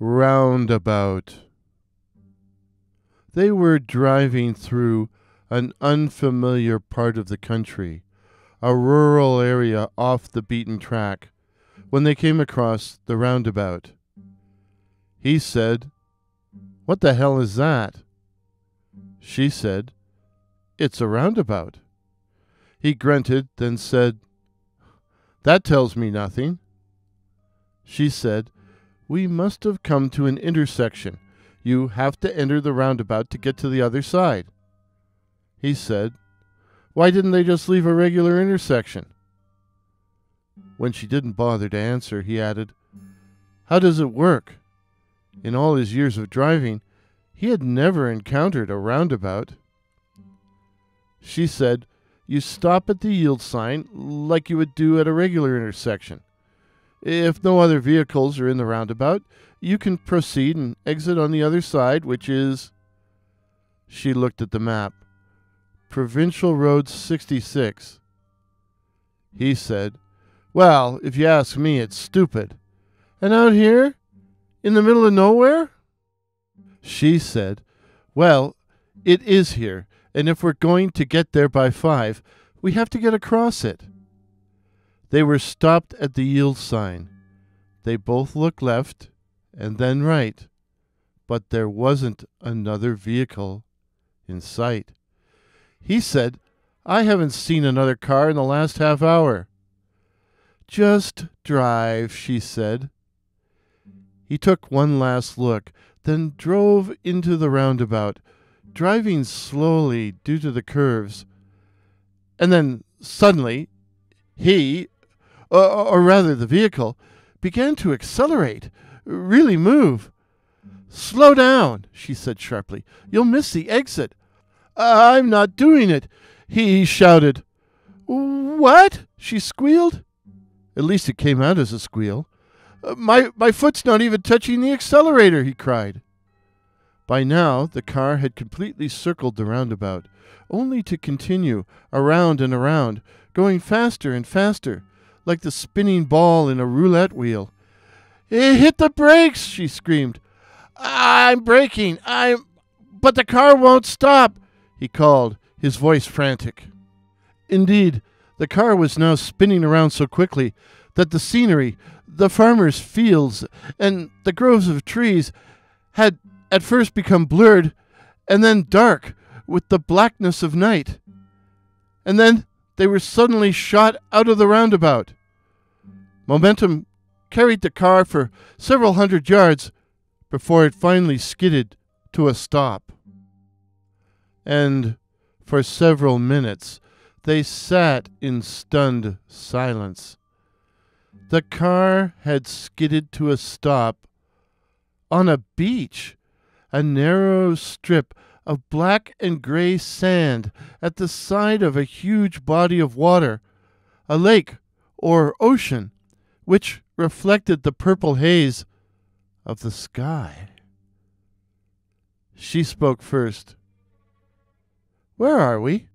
Roundabout. They were driving through an unfamiliar part of the country, a rural area off the beaten track, when they came across the roundabout. He said, "What the hell is that?" She said, "It's a roundabout." He grunted, then said, "That tells me nothing." She said, "We must have come to an intersection. You have to enter the roundabout to get to the other side." He said, "Why didn't they just leave a regular intersection?" When she didn't bother to answer, he added, "How does it work?" In all his years of driving, he had never encountered a roundabout. She said, "You stop at the yield sign like you would do at a regular intersection. If no other vehicles are in the roundabout, you can proceed and exit on the other side, which is—" She looked at the map. "Provincial Road 66. He said, "Well, if you ask me, it's stupid. And out here? In the middle of nowhere?" She said, "Well, it is here, and if we're going to get there by 5, we have to get across it." They were stopped at the yield sign. They both looked left and then right, but there wasn't another vehicle in sight. He said, "I haven't seen another car in the last half hour." "Just drive," she said. He took one last look, then drove into the roundabout, driving slowly due to the curves. And then suddenly, or rather the vehicle, began to accelerate, really move. "Slow down," she said sharply. "You'll miss the exit." "I'm not doing it," he shouted. "What?" she squealed. At least it came out as a squeal. My foot's not even touching the accelerator," he cried. By now, the car had completely circled the roundabout, only to continue around and around, going faster and faster, like the spinning ball in a roulette wheel. "Hit the brakes," she screamed. "I'm braking. But the car won't stop," he called, his voice frantic. Indeed, the car was now spinning around so quickly that the scenery, the farmers' fields, and the groves of trees had at first become blurred and then dark with the blackness of night. And then they were suddenly shot out of the roundabout. Momentum carried the car for several hundred yards before it finally skidded to a stop. And for several minutes they sat in stunned silence. The car had skidded to a stop on a beach, a narrow strip of black and gray sand at the side of a huge body of water, a lake or ocean, which reflected the purple haze of the sky. She spoke first. "Where are we?"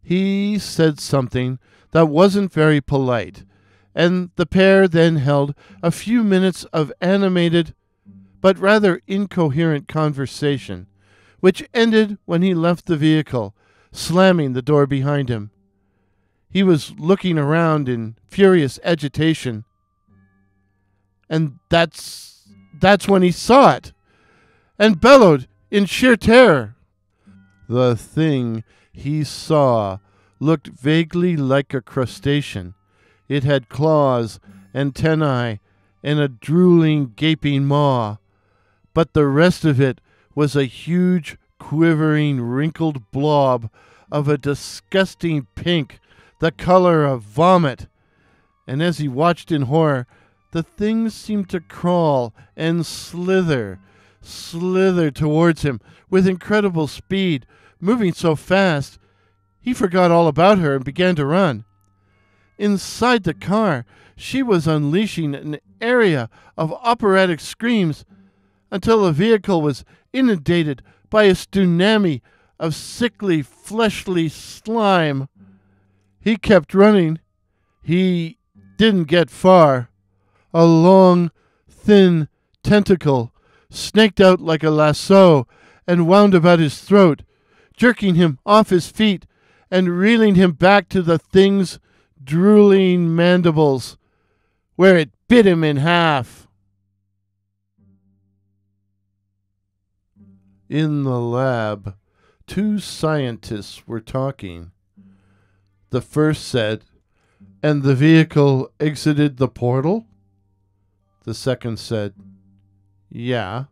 He said something that wasn't very polite, and the pair then held a few minutes of animated but rather incoherent conversation, which ended when he left the vehicle, slamming the door behind him. He was looking around in furious agitation, and that's when he saw it, and bellowed in sheer terror. The thing he saw looked vaguely like a crustacean. It had claws, antennae, and a drooling, gaping maw, but the rest of it was a huge, quivering, wrinkled blob of a disgusting pink, the color of vomit. And as he watched in horror, the thing seemed to crawl and slither towards him with incredible speed, moving so fast he forgot all about her and began to run. Inside the car, she was unleashing an area of operatic screams until the vehicle was inundated by a tsunami of sickly, fleshly slime. He kept running. He didn't get far. A long, thin tentacle snaked out like a lasso and wound about his throat, jerking him off his feet and reeling him back to the thing's drooling mandibles, where it bit him in half. In the lab, two scientists were talking. The first said, "And the vehicle exited the portal?" The second said, "Yeah."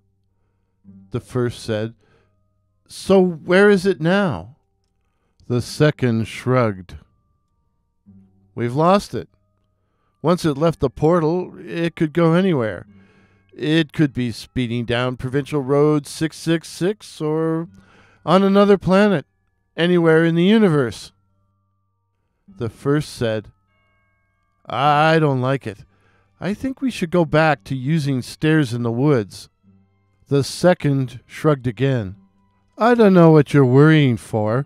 The first said, "So where is it now?" The second shrugged. "We've lost it. Once it left the portal, it could go anywhere. It could be speeding down Provincial Road 666 or on another planet, anywhere in the universe." The first said, "I don't like it. I think we should go back to using stairs in the woods." The second shrugged again. "I don't know what you're worrying for.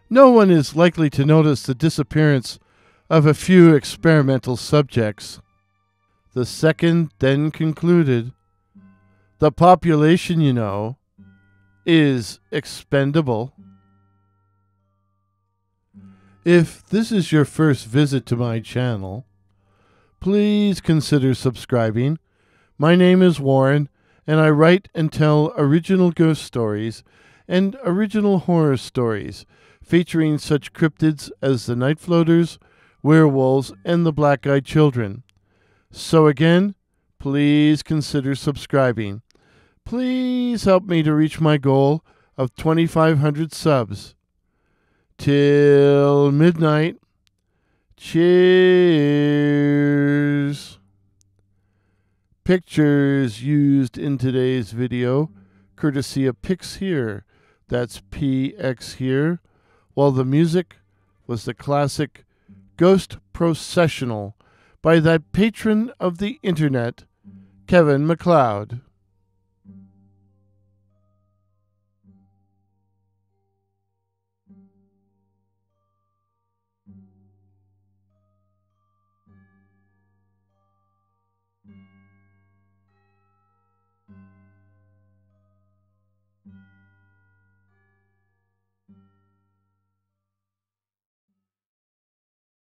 No one is likely to notice the disappearance of a few experimental subjects." The second then concluded, "The population, you know, is expendable." If this is your first visit to my channel, please consider subscribing. My name is Warren, and I write and tell original ghost stories and original horror stories featuring such cryptids as the Night Floaters, werewolves, and the Black-Eyed Children. So again, please consider subscribing. Please help me to reach my goal of 2,500 subs. Till midnight. Cheers. Pictures used in today's video, courtesy of Pix here. That's PX here. While the music was the classic Ghost Processional by that patron of the internet, Kevin MacLeod.